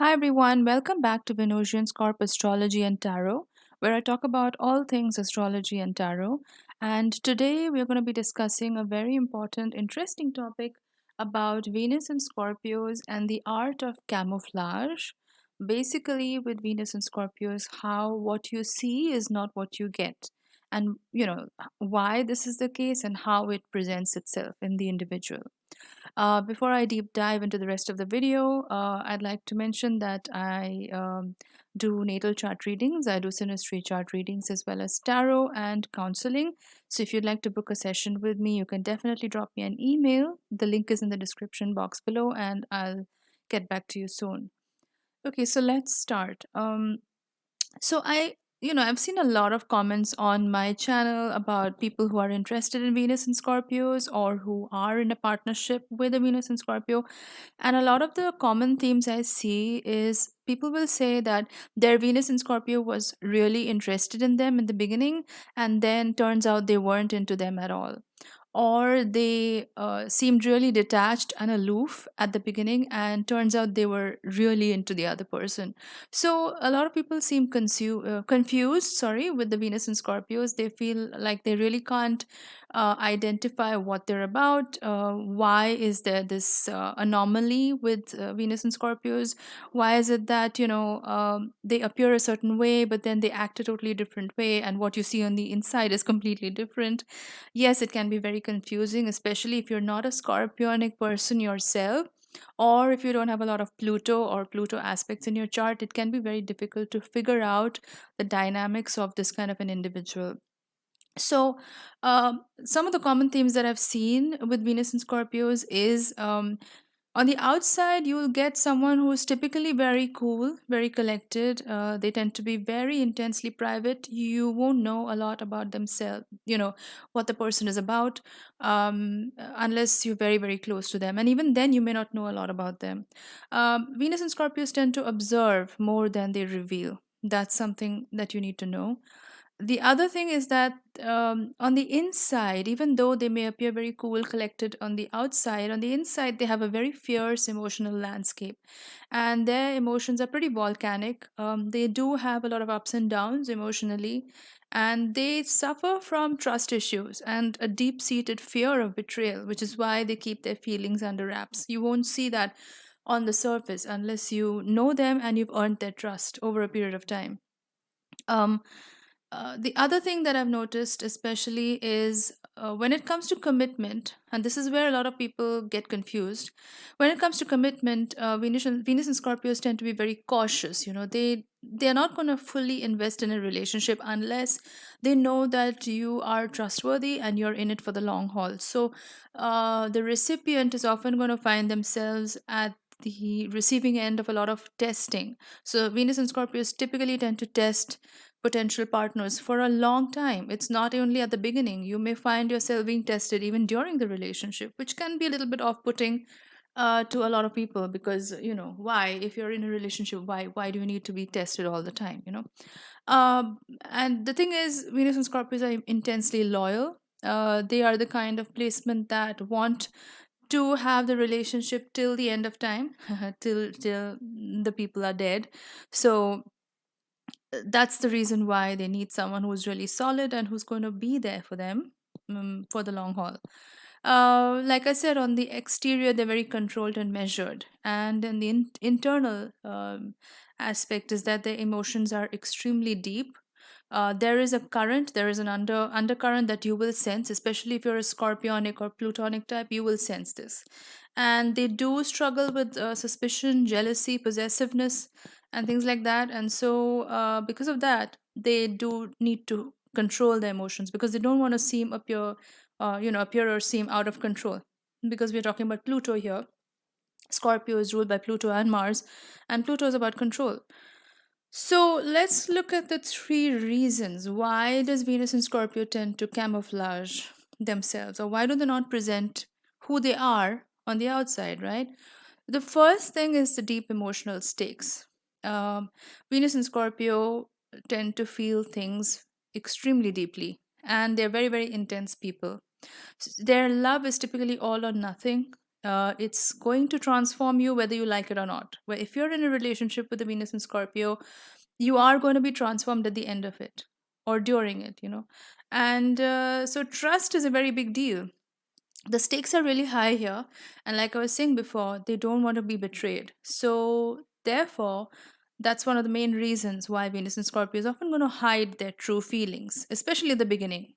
Hi everyone, welcome back to Venusianscorp Astrology and Tarot, where I talk about all things astrology and tarot. And today we're going to be discussing a very important, interesting topic about Venus and Scorpios and the art of camouflage. Basically, with Venus and Scorpios, how what you see is not what you get. And why this is the case and how it presents itself in the individual. Before I deep dive into the rest of the video, I'd like to mention that I do natal chart readings. I do Synastry chart readings as well as tarot and counseling. So if you'd like to book a session with me, you can definitely drop me an email. The link is in the description box below, and I'll get back to you soon. Okay, so let's start. I've seen a lot of comments on my channel about people who are interested in Venus and Scorpios or who are in a partnership with a Venus and Scorpio. And a lot of the common themes I see is people will say that their Venus and Scorpio was really interested in them in the beginning, and then turns out they weren't into them at all, or they seemed really detached and aloof at the beginning, and turns out they were really into the other person. So a lot of people seem confused, sorry, with the Venus and Scorpios. They feel like they really can't identify what they're about. Why is there this anomaly with Venus and Scorpios? Why is it that they appear a certain way, but then they act a totally different way, and what you see on the inside is completely different? Yes, it can be very confusing, especially if you're not a scorpionic person yourself, or if you don't have a lot of Pluto or Pluto aspects in your chart. It can be very difficult to figure out the dynamics of this kind of an individual. So, some of the common themes that I've seen with Venus and Scorpios is, on the outside, you will get someone who's typically very cool, very collected. They tend to be very intensely private. You won't know a lot about themselves, what the person is about, unless you're very, very close to them. And even then, you may not know a lot about them. Venus and Scorpios tend to observe more than they reveal. That's something that you need to know. The other thing is that, on the inside, even though they may appear very cool, collected on the outside, on the inside, they have a very fierce emotional landscape. And their emotions are pretty volcanic. They do have a lot of ups and downs emotionally. And they suffer from trust issues and a deep seated fear of betrayal, which is why they keep their feelings under wraps. You won't see that on the surface unless you know them and you've earned their trust over a period of time. Um, the other thing that I've noticed, especially, is when it comes to commitment, and this is where a lot of people get confused. When it comes to commitment, Venus and Scorpios tend to be very cautious. They're not going to fully invest in a relationship unless they know that you are trustworthy and you're in it for the long haul. So, the recipient is often going to find themselves at the receiving end of a lot of testing. So, Venus and Scorpios typically tend to test potential partners for a long time. It's not only at the beginning. You may find yourself being tested even during the relationship, which can be a little bit off putting to a lot of people, because why, if you're in a relationship, why do you need to be tested all the time? And the thing is, Venus and Scorpios are intensely loyal. They are the kind of placement that want to have the relationship till the end of time, till the people are dead. So that's the reason why they need someone who's really solid and who's going to be there for them, for the long haul. Like I said, on the exterior, they're very controlled and measured. And in the internal aspect, is that their emotions are extremely deep. There is a current, there is an undercurrent that you will sense, especially if you're a scorpionic or plutonic type. You will sense this. And they do struggle with suspicion, jealousy, possessiveness, and things like that. And so, because of that, they do need to control their emotions, because they don't want to appear or seem out of control. Because we're talking about Pluto here. Scorpio is ruled by Pluto and Mars, and Pluto is about control. So let's look at the three reasons. Why does Venus and Scorpio tend to camouflage themselves, or why do they not present who they are on the outside, right? The first thing is the deep emotional stakes. Um, Venus and Scorpio tend to feel things extremely deeply, and they're very, very intense people. Their love is typically all or nothing. It's going to transform you whether you like it or not. Where if you're in a relationship with the Venus in Scorpio, you are going to be transformed at the end of it or during it, And so trust is a very big deal. The stakes are really high here. And like I was saying before, they don't want to be betrayed. So, therefore, that's one of the main reasons why Venus in Scorpio is often going to hide their true feelings, especially at the beginning.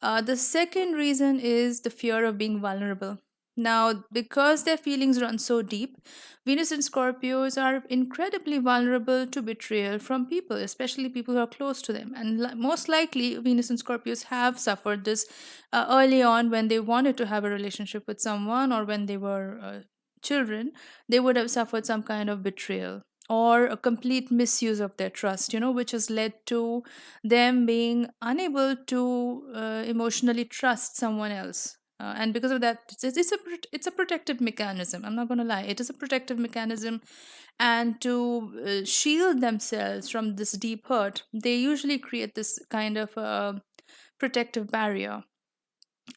The second reason is the fear of being vulnerable. Now, because their feelings run so deep, Venus and Scorpios are incredibly vulnerable to betrayal from people, especially people who are close to them. And most likely, Venus and Scorpios have suffered this early on when they wanted to have a relationship with someone, or when they were children, they would have suffered some kind of betrayal or a complete misuse of their trust, which has led to them being unable to emotionally trust someone else. And because of that, it's a protective mechanism. I'm not going to lie, it is a protective mechanism. And to shield themselves from this deep hurt, they usually create this kind of protective barrier.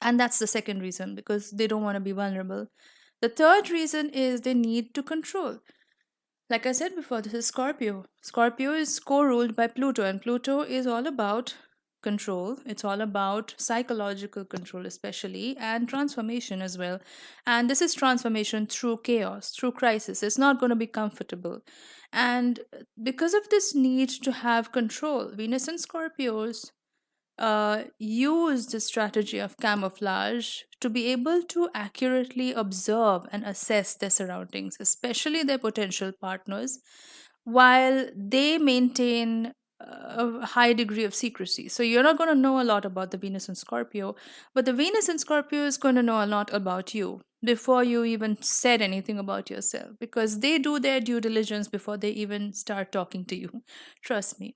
And that's the second reason, because they don't want to be vulnerable. The third reason is they need to control. Like I said before, this is Scorpio. Scorpio is co ruled by Pluto, and Pluto is all about control. It's all about psychological control, especially, and transformation as well. And this is transformation through chaos, through crisis. It's not going to be comfortable. And because of this need to have control, Venus and Scorpios use the strategy of camouflage to be able to accurately observe and assess their surroundings, especially their potential partners, while they maintain a high degree of secrecy. So you're not going to know a lot about the Venus and Scorpio, but the Venus and Scorpio is going to know a lot about you before you even said anything about yourself, because they do their due diligence before they even start talking to you. Trust me.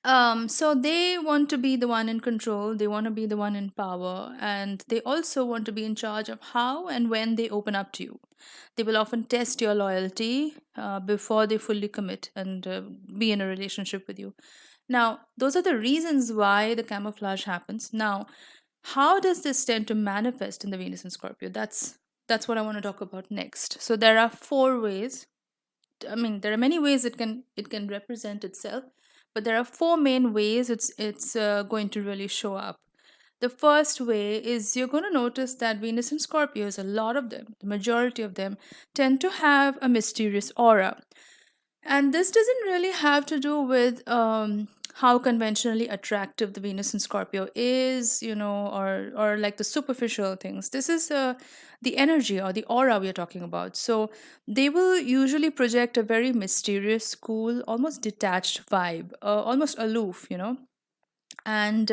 So they want to be the one in control, they want to be the one in power, and they also want to be in charge of how and when they open up to you. They will often test your loyalty before they fully commit and be in a relationship with you. Now, those are the reasons why the camouflage happens. Now, how does this tend to manifest in the Venus and Scorpio? That's what I want to talk about next. So there are four ways. I mean, there are many ways it can represent itself, but there are four main ways it's going to really show up. The first way is you're going to notice that Venus and Scorpios, a lot of them, the majority of them, tend to have a mysterious aura. And this doesn't really have to do with how conventionally attractive the Venus in Scorpio is, or like the superficial things. This is the energy or the aura we are talking about. So they will usually project a very mysterious, cool, almost detached vibe, almost aloof, And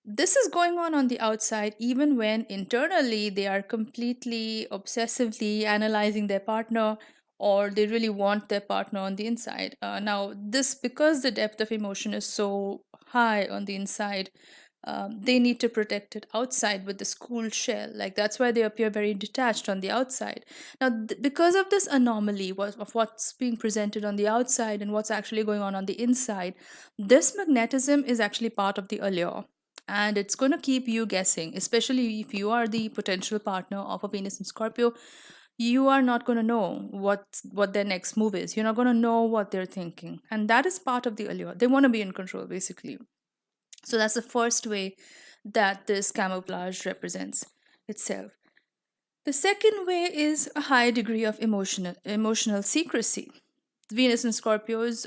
this is going on the outside, even when internally they are completely obsessively analyzing their partner, or they really want their partner on the inside. Now, this, because the depth of emotion is so high on the inside, they need to protect it outside with the school shell. Like, that's why they appear very detached on the outside. Now, because of this anomaly of what's being presented on the outside and what's actually going on the inside, this magnetism is actually part of the allure, and it's going to keep you guessing, especially if you are the potential partner of a Venus in Scorpio. You are not going to know what their next move is. You're not going to know what they're thinking, and that is part of the allure. They want to be in control, basically. So that's the first way that this camouflage represents itself. The second way is a high degree of emotional secrecy. Venus and Scorpios,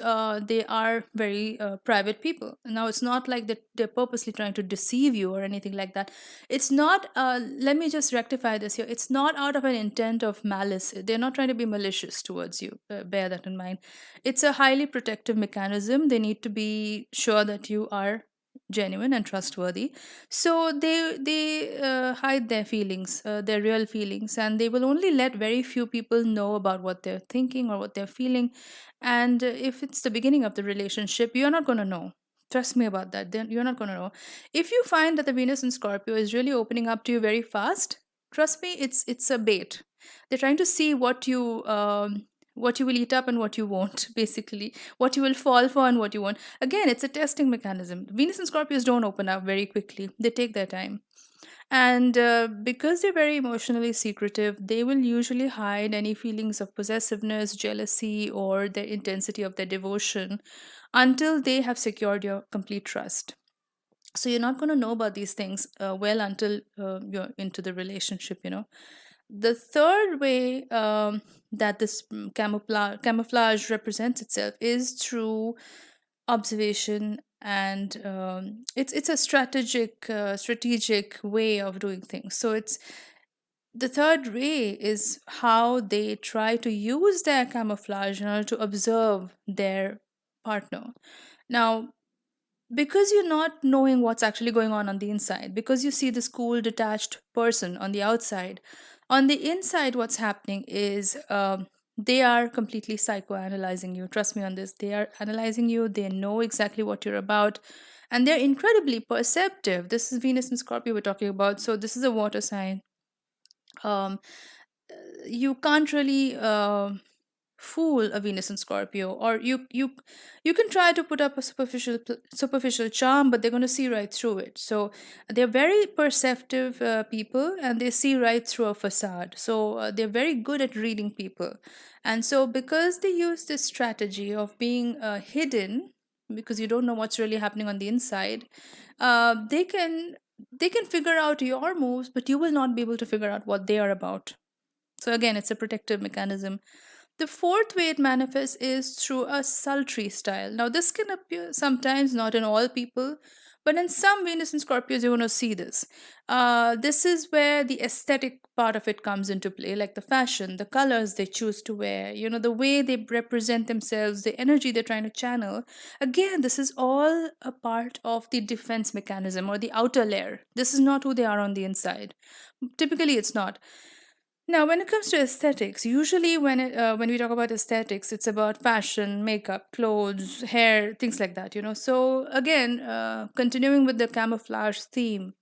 they are very private people. Now, it's not like that they're purposely trying to deceive you or anything like that. It's not, let me just rectify this here. It's not out of an intent of malice. They're not trying to be malicious towards you. Bear that in mind. It's a highly protective mechanism. They need to be sure that you are genuine and trustworthy. So they hide their feelings, their real feelings, and they will only let very few people know about what they're thinking or what they're feeling. And if it's the beginning of the relationship, you're not going to know. Trust me about that. Then you're not going to know. If you find that the Venus in Scorpio is really opening up to you very fast, trust me, it's a bait. They're trying to see what you will eat up and what you won't, basically, what you will fall for and what you won't. Again, it's a testing mechanism. Venus and Scorpios don't open up very quickly, they take their time. And because they're very emotionally secretive, they will usually hide any feelings of possessiveness, jealousy, or the intensity of their devotion until they have secured your complete trust. So you're not going to know about these things well until you're into the relationship. The third way that this camouflage represents itself is through observation, and it's a strategic way of doing things. So it's the third way is how they try to use their camouflage in order to observe their partner. Now, because you're not knowing what's actually going on the inside, because you see this cool detached person on the outside, on the inside what's happening is they are completely psychoanalyzing you. Trust me on this, they are analyzing you, they know exactly what you're about, and they're incredibly perceptive. This is Venus and Scorpio we're talking about, so this is a water sign. um, you can't really fool a Venus in Scorpio, or you can try to put up a superficial charm, but they're going to see right through it. So they're very perceptive people, and they see right through a facade. So they're very good at reading people, and so because they use this strategy of being hidden, because you don't know what's really happening on the inside, they can figure out your moves, but you will not be able to figure out what they are about. So again, it's a protective mechanism. The fourth way it manifests is through a sultry style. Now, this can appear sometimes, not in all people, but in some Venus and Scorpios, you're going to see this. This is where the aesthetic part of it comes into play, like the fashion, the colors they choose to wear, the way they represent themselves, the energy they're trying to channel. Again, this is all a part of the defense mechanism or the outer layer. This is not who they are on the inside. Typically, it's not. Now, when it comes to aesthetics, usually when we talk about aesthetics, it's about fashion, makeup, clothes, hair, things like that. So again, continuing with the camouflage theme,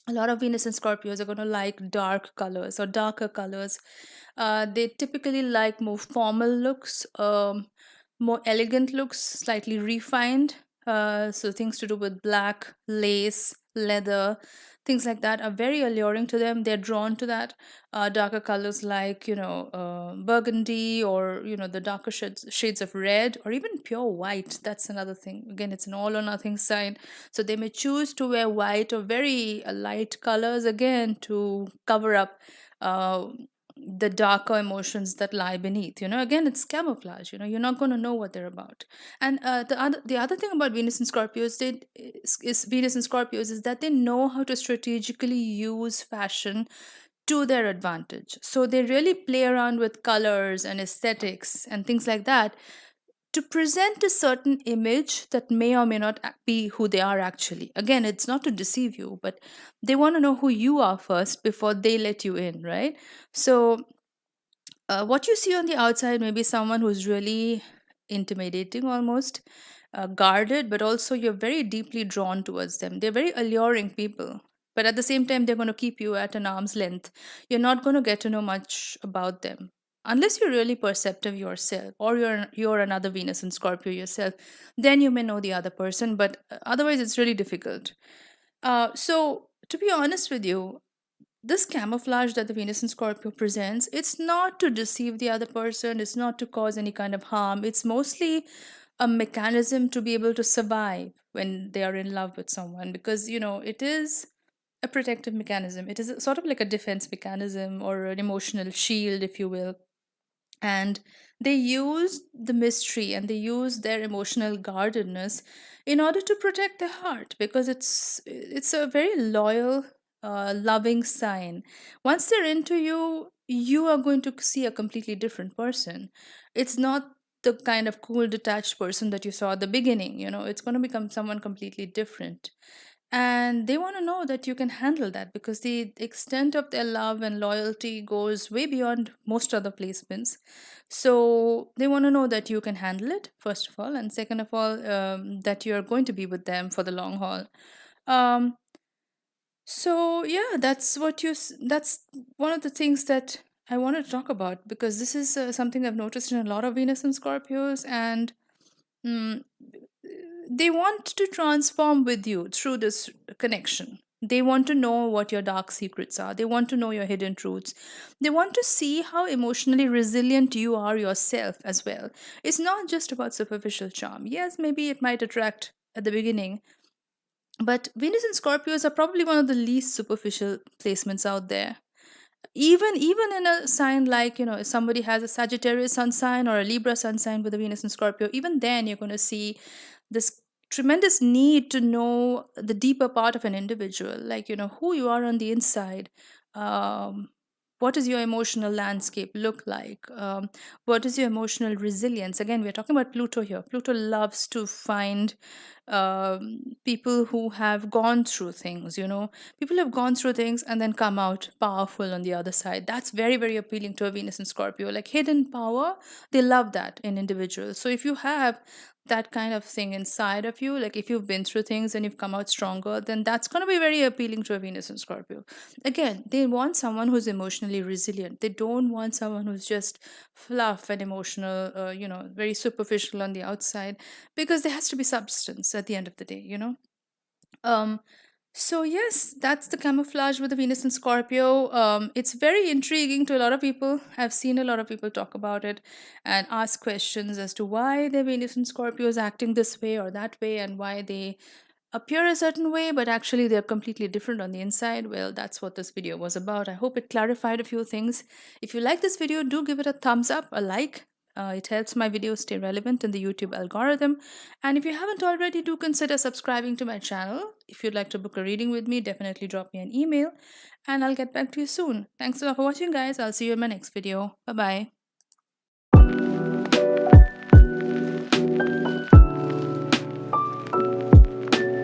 a lot of Venus and Scorpios are going to like dark colors or darker colors. They typically like more formal looks, more elegant looks, slightly refined. So things to do with black, lace, leather, things like that are very alluring to them. They're drawn to that. Darker colors like burgundy, or the darker shades of red, or even pure white. That's another thing. Again, it's an all or nothing sign. So they may choose to wear white or very light colors, again, to cover up uh, the darker emotions that lie beneath. Again, it's camouflage. You're not going to know what they're about. And the other thing about Venus and Scorpios, is Venus and Scorpios is that they know how to strategically use fashion to their advantage. So they really play around with colors and aesthetics and things like that to present a certain image that may or may not be who they are actually. Again, it's not to deceive you, but they want to know who you are first before they let you in, right? So what you see on the outside may be someone who's really intimidating, almost guarded, but also you're very deeply drawn towards them. They're very alluring people, but at the same time, they're going to keep you at an arm's length. You're not going to get to know much about them unless you're really perceptive yourself, or you're another Venus and Scorpio yourself. Then you may know the other person, but otherwise, it's really difficult. So, to be honest with you, this camouflage that the Venus in Scorpio presents, it's not to deceive the other person, it's not to cause any kind of harm. It's mostly a mechanism to be able to survive when they are in love with someone, because it is a protective mechanism. It is sort of like a defense mechanism, or an emotional shield, if you will. And they use the mystery, and they use their emotional guardedness in order to protect their heart, because it's a very loyal, loving sign. Once they're into you, you are going to see a completely different person. It's not the kind of cool detached person that you saw at the beginning. It's going to become someone completely different, and they want to know that you can handle that, because the extent of their love and loyalty goes way beyond most other placements. So they want to know that you can handle it, first of all, and second of all, that you're going to be with them for the long haul. um, so yeah, that's one of the things that I wanted to talk about, because this is something I've noticed in a lot of Venus and Scorpios. And mm, they want to transform with you through this connection. They want to know what your dark secrets are. They want to know your hidden truths. They want to see how emotionally resilient you are yourself as well. It's not just about superficial charm. Yes, maybe it might attract at the beginning, but Venus and Scorpios are probably one of the least superficial placements out there. Even in a sign like, if somebody has a Sagittarius sun sign or a Libra sun sign with a Venus and Scorpio, even then you're going to see this tremendous need to know the deeper part of an individual, like, who you are on the inside. um, what does your emotional landscape look like? What is your emotional resilience? Again, we're talking about Pluto here. Pluto loves to find people who have gone through things. People have gone through things and then come out powerful on the other side. That's very, very appealing to a Venus and Scorpio. Like hidden power, they love that in individuals. So if you have that kind of thing inside of you, like if you've been through things and you've come out stronger, then that's going to be very appealing to a Venus and Scorpio. Again, they want someone who's emotionally resilient. They don't want someone who's just fluff and emotional, very superficial on the outside, because there has to be substance at the end of the day. um so yes, that's the camouflage with the Venus and Scorpio. It's very intriguing to a lot of people. I've seen a lot of people talk about it and ask questions as to why their Venus and Scorpio is acting this way or that way, and why they appear a certain way, but actually they're completely different on the inside. Well, that's what this video was about. I hope it clarified a few things. If you like this video, do give it a thumbs up, a like. It helps my videos stay relevant in the YouTube algorithm. And if you haven't already, do consider subscribing to my channel. If you'd like to book a reading with me, definitely drop me an email and I'll get back to you soon. Thanks a lot for watching, guys. I'll see you in my next video. Bye bye.